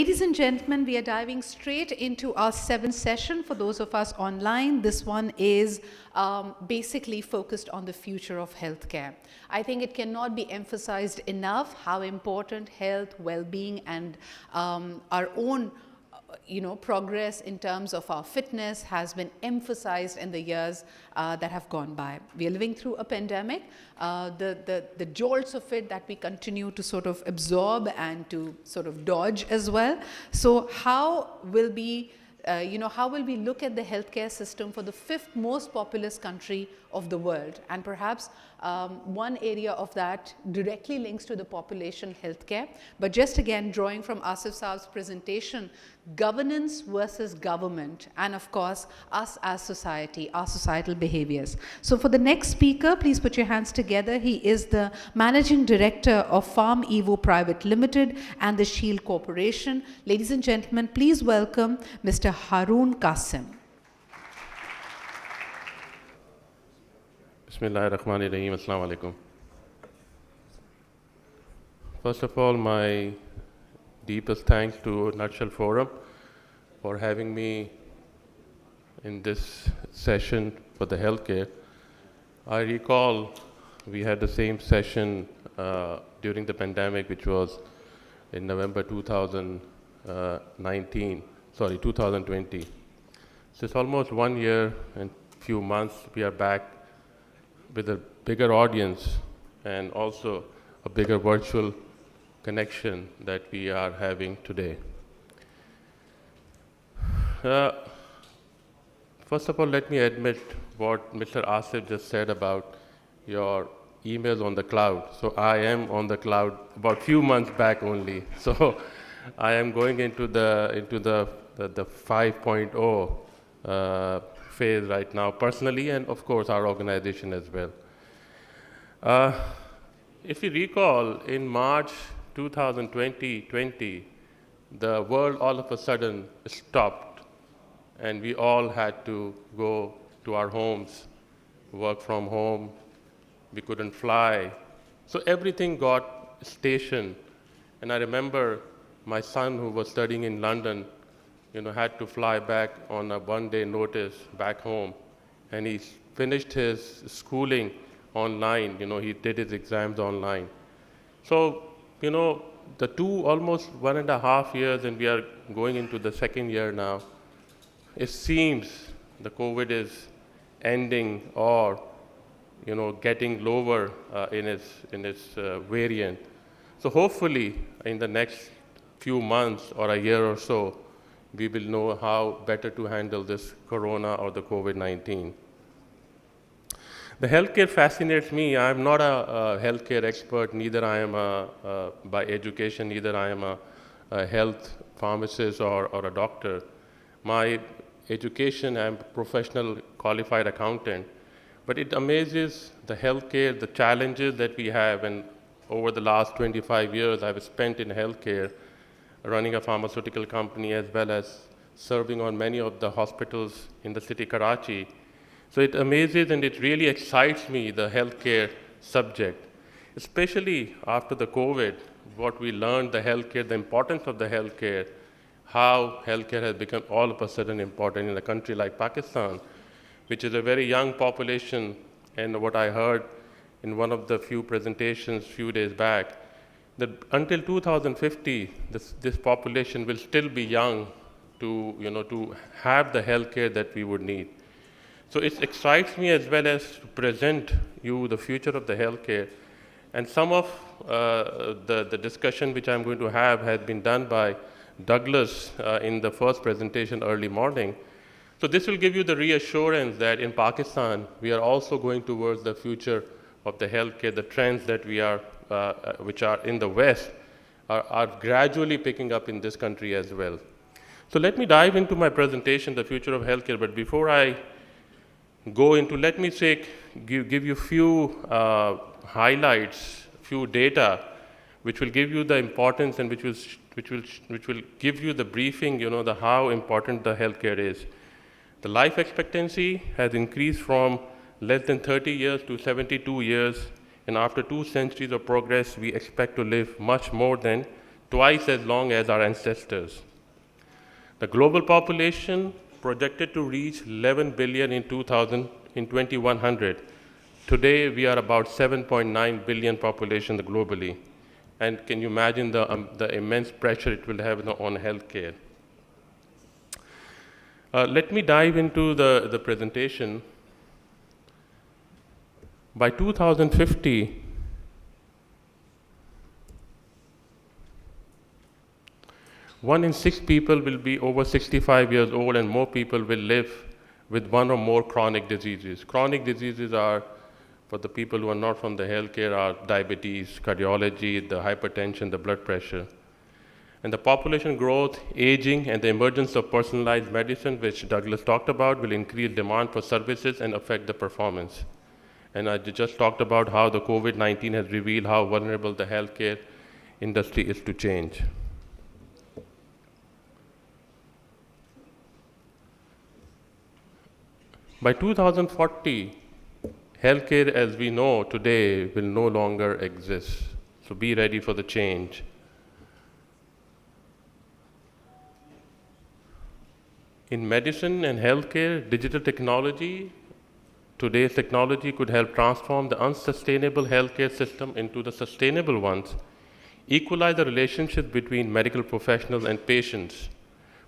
Ladies and gentlemen, we are diving straight into our seventh session. For those of us online, this one is basically focused on the future of healthcare. I think it cannot be emphasized enough how important health, well-being, and our own progress in terms of our fitness has been emphasized in the years that have gone by. We are living through a pandemic. The jolts of it that we continue to sort of absorb and to sort of dodge as well. So how will we look at the healthcare system for the fifth most populous country of the world? And perhaps one area of that directly links to the population healthcare. But just again, drawing from Asif Saab's presentation, governance versus government, and of course, us as society, our societal behaviors. So for the next speaker, please put your hands together. He is the Managing Director of PharmEvo Private Limited and the Shield Corporation. Ladies and gentlemen, please welcome Mr. Haroon Qassim. Bismillahirrahmanirrahim. Assalamu alaikum. First of all, my deepest thanks to Nutshell Forum for having me in this session for the healthcare. I recall we had the same session during the pandemic, which was in November 2020. So it's almost 1 year and few months we are back with a bigger audience and also a bigger virtual connection that we are having today. First of all, let me admit what Mr. Asif just said about your emails on the cloud. So I am on the cloud about few months back only. So I am going into the 5.0 phase right now, personally, and of course our organization as well. If you recall, in March 2020, the world all of a sudden stopped, and we all had to go to our homes, work from home. We couldn't fly. So everything got stationed. And I remember my son, who was studying in London, had to fly back on a one-day notice back home. And he finished his schooling online. He did his exams online. So, the almost 1.5 years, and we are going into the second year now, it seems the COVID is ending or, getting lower in its variant. So hopefully in the next few months or a year or so, we will know how better to handle this corona or the COVID-19. The healthcare fascinates me. I'm not a healthcare expert, neither I am by education, neither I am a health pharmacist or a doctor. My education, I'm a professional qualified accountant, but it amazes the healthcare, the challenges that we have, and over the last 25 years I've spent in healthcare, running a pharmaceutical company as well as serving on many of the hospitals in the city Karachi. So it amazes and it really excites me, the healthcare subject, especially after the COVID, what we learned, the healthcare, the importance of the healthcare, how healthcare has become all of a sudden important in a country like Pakistan, which is a very young population. And what I heard in one of the few presentations few days back, that until 2050, this population will still be young to have the healthcare that we would need. So it excites me as well as to present you the future of the healthcare. And some of the discussion which I'm going to have has been done by Douglas in the first presentation early morning. So this will give you the reassurance that in Pakistan, we are also going towards the future of the healthcare. The trends that we are, which are in the West, are gradually picking up in this country as well. So let me dive into my presentation, the future of healthcare. But before I go into, let me give you few highlights, few data, which will give you the importance and which will give you the briefing, the how important the healthcare is. The life expectancy has increased from less than 30 years to 72 years, and after 2 centuries of progress, we expect to live much more than twice as long as our ancestors. The global population projected to reach 11 billion in 2100. Today, we are about 7.9 billion population globally. And can you imagine the immense pressure it will have on healthcare? Let me dive into the presentation. By 2050, one in 6 people will be over 65 years old, and more people will live with one or more chronic diseases. Chronic diseases are, for the people who are not from the healthcare, are diabetes, cardiology, the hypertension, the blood pressure. And the population growth, aging, and the emergence of personalized medicine, which Douglas talked about, will increase demand for services and affect the performance. And I just talked about how the COVID-19 has revealed how vulnerable the healthcare industry is to change. By 2040, healthcare as we know today will no longer exist. So be ready for the change. In medicine and healthcare, digital technology, today's technology could help transform the unsustainable healthcare system into the sustainable ones, equalize the relationship between medical professionals and patients,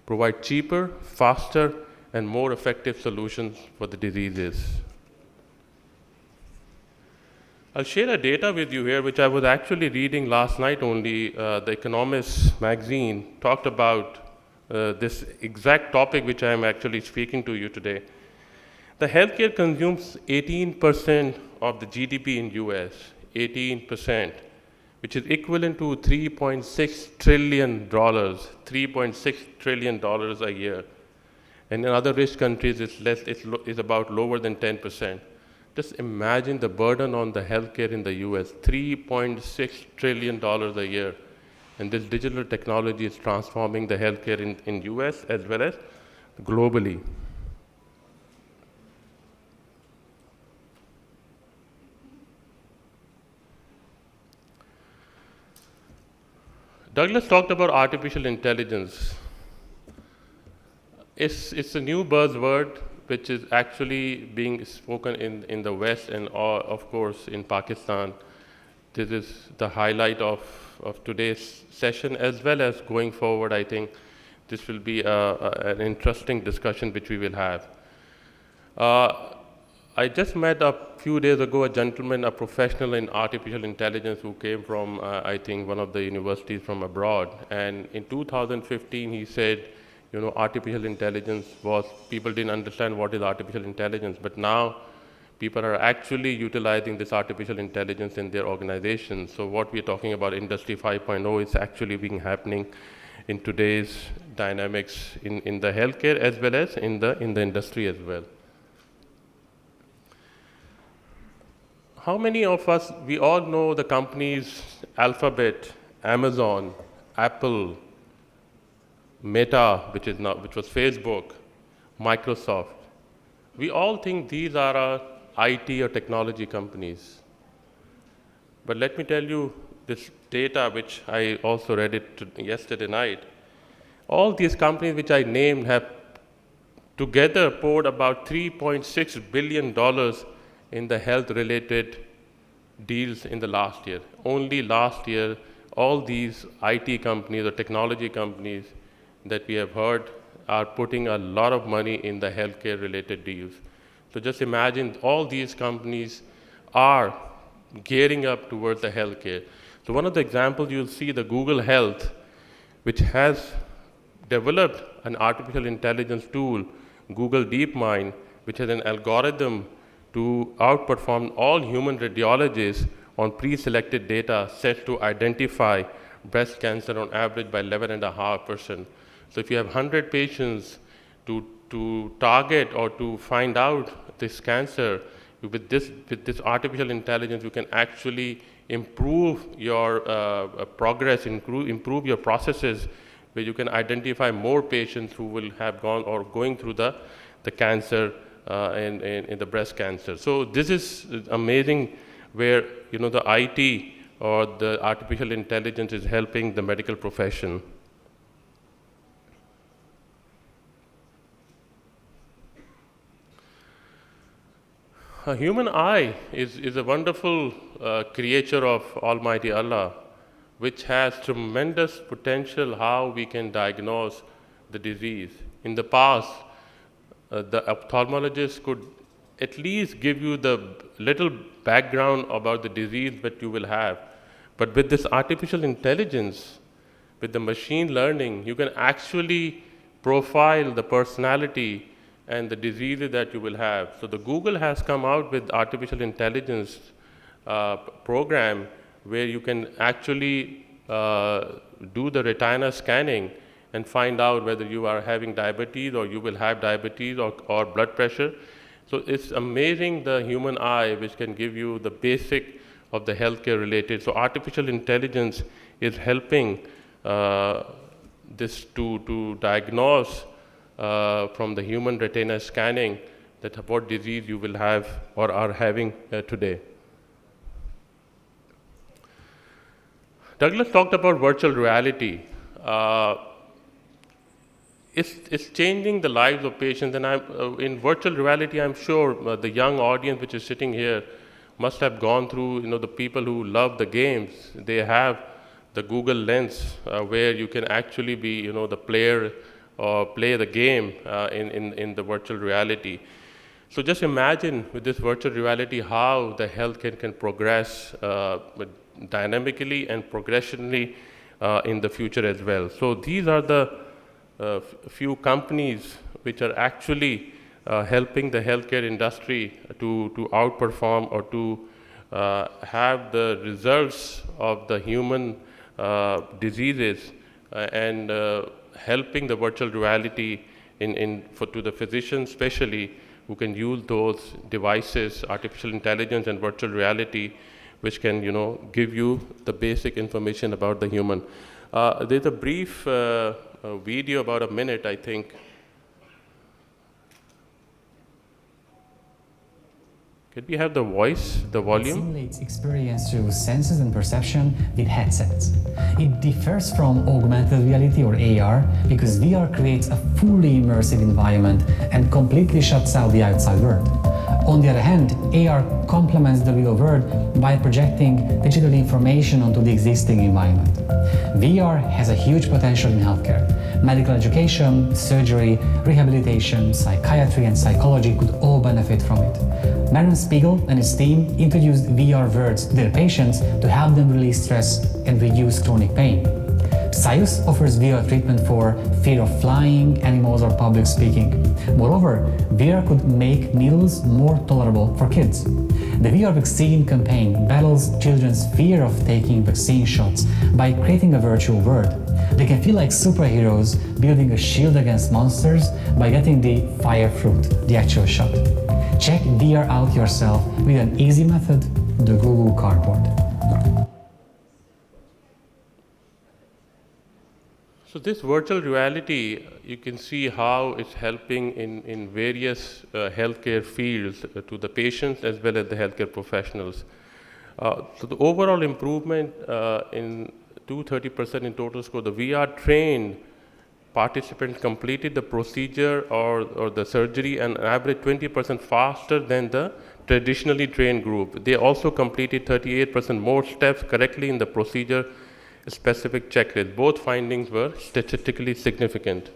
provide cheaper, faster, and more effective solutions for the diseases. I'll share a data with you here, which I was actually reading last night only. The Economist magazine talked about this exact topic which I am actually speaking to you today. The healthcare consumes 18% of the GDP in US, 18%, which is equivalent to $3.6 trillion, $3.6 trillion a year. And in other rich countries, it's about lower than 10%. Just imagine the burden on the healthcare in the US, $3.6 trillion a year. And this digital technology is transforming the healthcare in US as well as globally. Douglas talked about artificial intelligence. It's a new buzzword which is actually being spoken in the West and of course in Pakistan. This is the highlight of today's session, as well as going forward. I think this will be an interesting discussion which we will have. I just met a few days ago a gentleman, a professional in artificial intelligence who came from, I think, one of the universities from abroad. And in 2015, he said, you know, artificial intelligence people didn't understand what is artificial intelligence, but now people are actually utilizing this artificial intelligence in their organizations. So what we're talking about, Industry 5.0, is actually being happening in today's dynamics in the healthcare as well as in the industry as well. How many of us, we all know the companies Alphabet, Amazon, Apple, Meta, which was Facebook, Microsoft. We all think these are IT or technology companies. But let me tell you this data, which I also read it yesterday night. All these companies which I named have together poured about $3.6 billion in the health-related deals in the last year. Only last year, all these IT companies or technology companies that we have heard are putting a lot of money in the healthcare-related deals. So just imagine all these companies are gearing up towards the healthcare. So one of the examples you'll see, the Google Health, which has developed an artificial intelligence tool, Google DeepMind, which has an algorithm to outperform all human radiologists on pre-selected data set to identify breast cancer on average by 11.5%. So if you have 100 patients to target or to find out this cancer, with this artificial intelligence, you can actually improve your progress, improve your processes, where you can identify more patients who will have gone or going through the cancer in the breast cancer. So this is amazing, where the IT or the artificial intelligence is helping the medical profession. A human eye is a wonderful creature of Almighty Allah, which has tremendous potential how we can diagnose the disease. In the past, the ophthalmologist could at least give you the little background about the disease that you will have. But with this artificial intelligence, with the machine learning, you can actually profile the personality and the diseases that you will have. So the Google has come out with artificial intelligence program where you can actually do the retina scanning and find out whether you are having diabetes or you will have diabetes or blood pressure. So it's amazing the human eye which can give you the basic of the healthcare related. So artificial intelligence is helping this to diagnose from the human retina scanning that what disease you will have or are having today. Douglas talked about virtual reality. It's changing the lives of patients, and in virtual reality, I'm sure the young audience which is sitting here must have gone through, the people who love the games. They have the Google Lens where you can actually be, the player or play the game in the virtual reality. So just imagine with this virtual reality how the healthcare can progress dynamically and progressionally in the future as well. So these are the few companies which are actually helping the healthcare industry to outperform or to have the results of the human diseases and helping the virtual reality to the physicians especially who can use those devices, artificial intelligence and virtual reality, which can give you the basic information about the human. There's a brief video about a minute, I think. Could we have the voice, the volume? It simulates experience through senses and perception with headsets. It differs from augmented reality or AR because VR creates a fully immersive environment and completely shuts out the outside world. On the other hand, AR complements the real world by projecting digital information onto the existing environment. VR has a huge potential in healthcare. Medical education, surgery, rehabilitation, psychiatry and psychology could all benefit from it. Maron Spiegel and his team introduced VR words to their patients to help them release stress and reduce chronic pain. Psyus offers VR treatment for fear of flying, animals or public speaking. Moreover, VR could make needles more tolerable for kids. The VR vaccine campaign battles children's fear of taking vaccine shots by creating a virtual world. They can feel like superheroes building a shield against monsters by getting the fire fruit, the actual shot. Check VR out yourself with an easy method, the Google Cardboard. So this virtual reality, you can see how it's helping in various healthcare fields to the patients as well as the healthcare professionals. So the overall improvement in 230% in total score, the VR trained participants completed the procedure or the surgery an average 20% faster than the traditionally trained group. They also completed 38% more steps correctly in the procedure specific checklist. Both findings were statistically significant.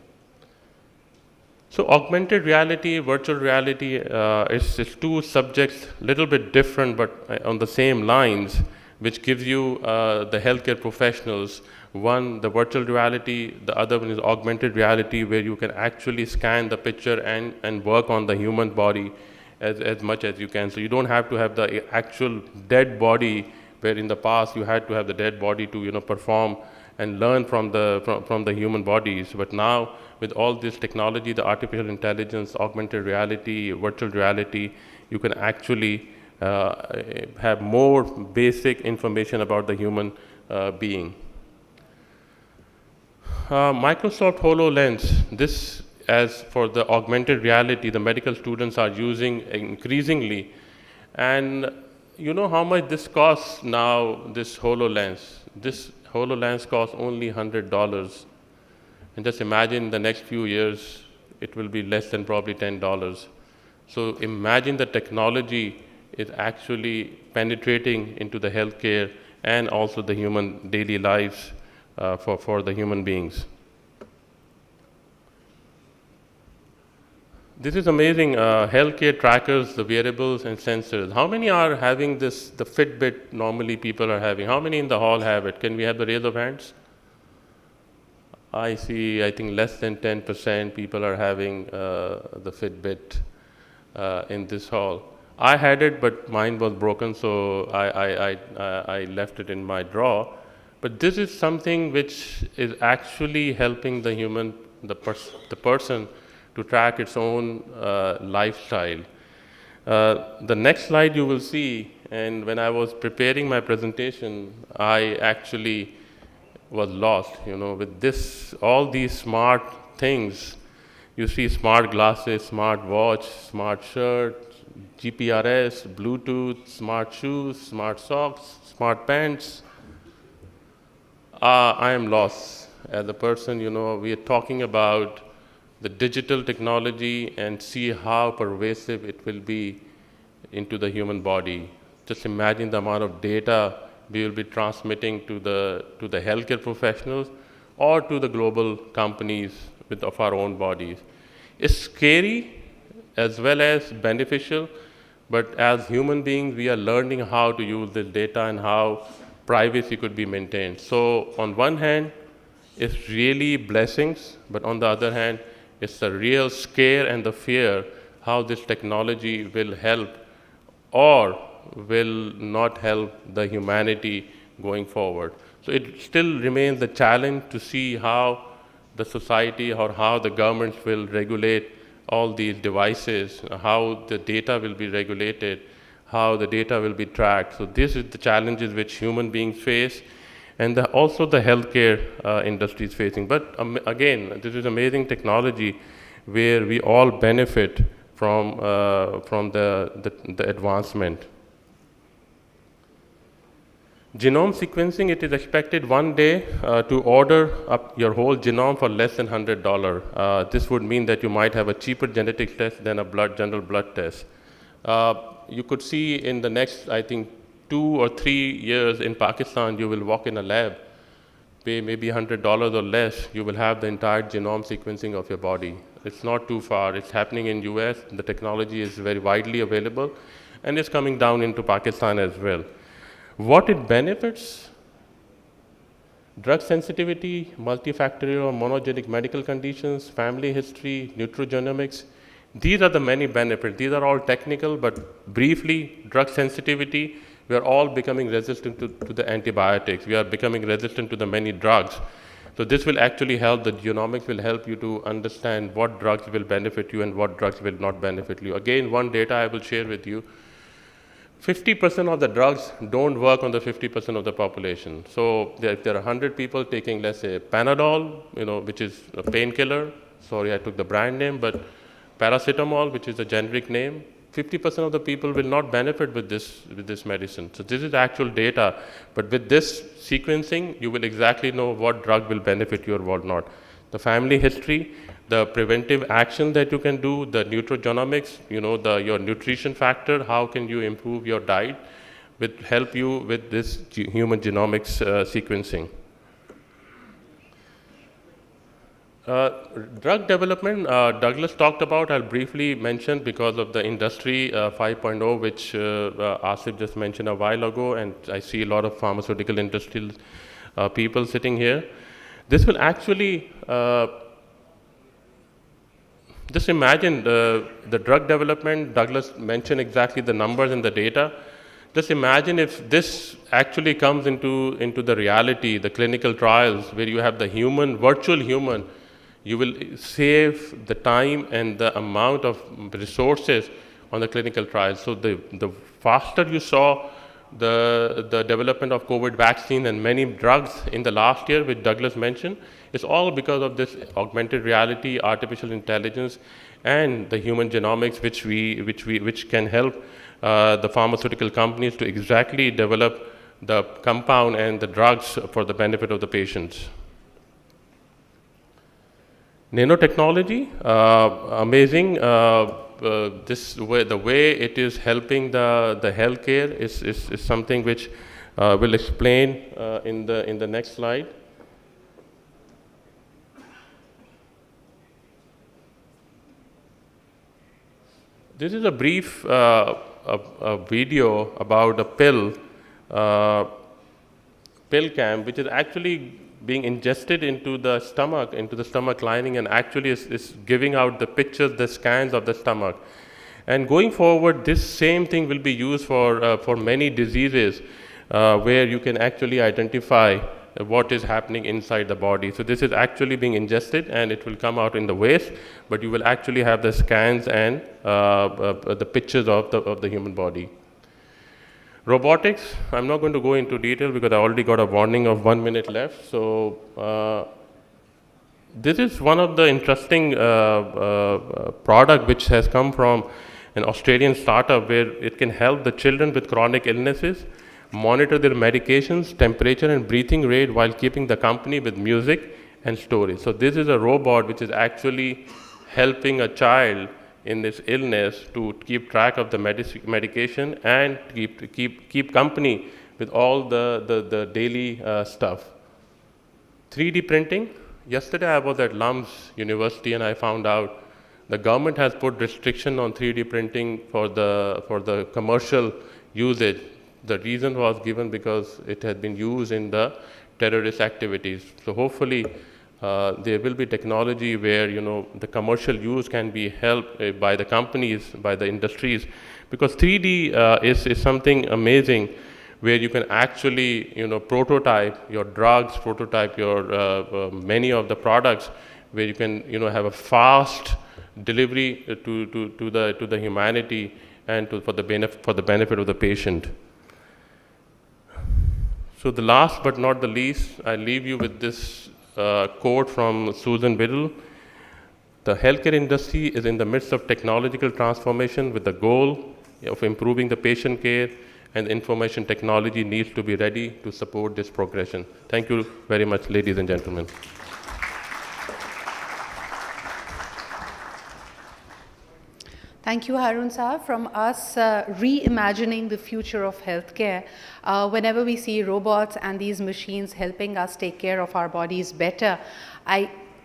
So augmented reality, virtual reality is two subjects, little bit different but on the same lines, which gives you the healthcare professionals. One, the virtual reality, the other one is augmented reality, where you can actually scan the picture and work on the human body as much as you can. So you don't have to have the actual dead body, where in the past you had to have the dead body to perform and learn from the human bodies. But now with all this technology, the artificial intelligence, augmented reality, virtual reality, you can actually have more basic information about the human being. Microsoft HoloLens, this as for the augmented reality, the medical students are using increasingly, and you know how much this costs now, this HoloLens? This HoloLens costs only $100. And just imagine the next few years, it will be less than probably $10. So imagine the technology is actually penetrating into the healthcare and also the human daily lives for the human beings. This is amazing. Healthcare trackers, the wearables and sensors. How many are having this, the Fitbit normally people are having? How many in the hall have it? Can we have the raise of hands? I see, I think less than 10% people are having the Fitbit in this hall. I had it, but mine was broken, so I left it in my drawer. But this is something which is actually helping the human, the person to track its own lifestyle. The next slide you will see, and when I was preparing my presentation, I actually was lost, with this, all these smart things. You see smart glasses, smart watch, smart shirt, GPRS, Bluetooth, smart shoes, smart socks, smart pants. I am lost as a person. We are talking about the digital technology and see how pervasive it will be into the human body. Just imagine the amount of data we will be transmitting to the healthcare professionals or to the global companies of our own bodies. It's scary as well as beneficial, but as human beings, we are learning how to use this data and how privacy could be maintained. So on one hand, it's really blessings, but on the other hand, it's the real scare and the fear how this technology will help or will not help the humanity going forward. So it still remains a challenge to see how the society or how the governments will regulate all these devices, how the data will be regulated, how the data will be tracked. So this is the challenges which human beings face, and also the healthcare industry is facing. But again, this is amazing technology where we all benefit from the advancement. Genome sequencing, it is expected one day to order up your whole genome for less than $100. This would mean that you might have a cheaper genetic test than a general blood test. You could see in the next, I think, 2 or 3 years in Pakistan, you will walk in a lab, pay maybe $100 or less, you will have the entire genome sequencing of your body. It's not too far. It's happening in US. The technology is very widely available, and it's coming down into Pakistan as well. What it benefits? Drug sensitivity, multifactorial or monogenic medical conditions, family history, nutrigenomics. These are the many benefits. These are all technical, but briefly, drug sensitivity, we are all becoming resistant to the antibiotics. We are becoming resistant to the many drugs. So this will actually help, the genomics will help you to understand what drugs will benefit you and what drugs will not benefit you. Again, one data I will share with you. 50% of the drugs don't work on the 50% of the population. So if there are 100 people taking, let's say, Panadol, which is a painkiller, sorry I took the brand name, but paracetamol, which is a generic name, 50% of the people will not benefit with this medicine. So this is actual data, but with this sequencing, you will exactly know what drug will benefit you or what not. The family history, the preventive action that you can do, the nutrigenomics, your nutrition factor, how can you improve your diet, will help you with this human genomics sequencing. Drug development, Douglas talked about, I'll briefly mention because of the industry 5.0, which Asif just mentioned a while ago, and I see a lot of pharmaceutical industrial people sitting here. This will actually, just imagine the drug development, Douglas mentioned exactly the numbers and the data. Just imagine if this actually comes into the reality, the clinical trials, where you have the human, virtual human, you will save the time and the amount of resources on the clinical trials. So the faster you saw the development of COVID vaccine and many drugs in the last year, which Douglas mentioned, it's all because of this augmented reality, artificial intelligence, and the human genomics, which can help the pharmaceutical companies to exactly develop the compound and the drugs for the benefit of the patients. Nanotechnology, amazing. The way it is helping the healthcare is something which we'll explain in the next slide. This is a brief a video about a pill cam, which is actually being ingested into the stomach lining, and actually is giving out the pictures, the scans of the stomach. And going forward, this same thing will be used for many diseases where you can actually identify what is happening inside the body. So this is actually being ingested and it will come out in the waste, but you will actually have the scans and the pictures of the human body. Robotics, I'm not going to go into detail because I already got a warning of 1 minute left. So this is one of the interesting product which has come from an Australian startup where it can help the children with chronic illnesses monitor their medications, temperature and breathing rate while keeping the company with music and stories. So this is a robot which is actually helping a child in this illness to keep track of the medication and keep company with all the daily stuff. 3D printing. Yesterday I was at LUMS University and I found out the government has put restriction on 3D printing for the commercial usage. The reason was given because it had been used in the terrorist activities. So hopefully there will be technology where the commercial use can be helped by the companies, by the industries, because 3D is something amazing where you can actually prototype your drugs, prototype your many of the products, where you can have a fast delivery to the humanity and for the benefit of the patient. So the last but not the least, I leave you with this quote from Susan Biddle. The healthcare industry is in the midst of technological transformation with the goal of improving the patient care, and information technology needs to be ready to support this progression. Thank you very much, ladies and gentlemen. Thank you, Haroon Sahab. From us reimagining the future of healthcare, whenever we see robots and these machines helping us take care of our bodies better,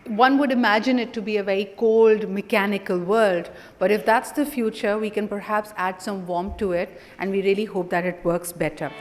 one would imagine it to be a very cold, mechanical world. But if that's the future, we can perhaps add some warmth to it, and we really hope that it works better.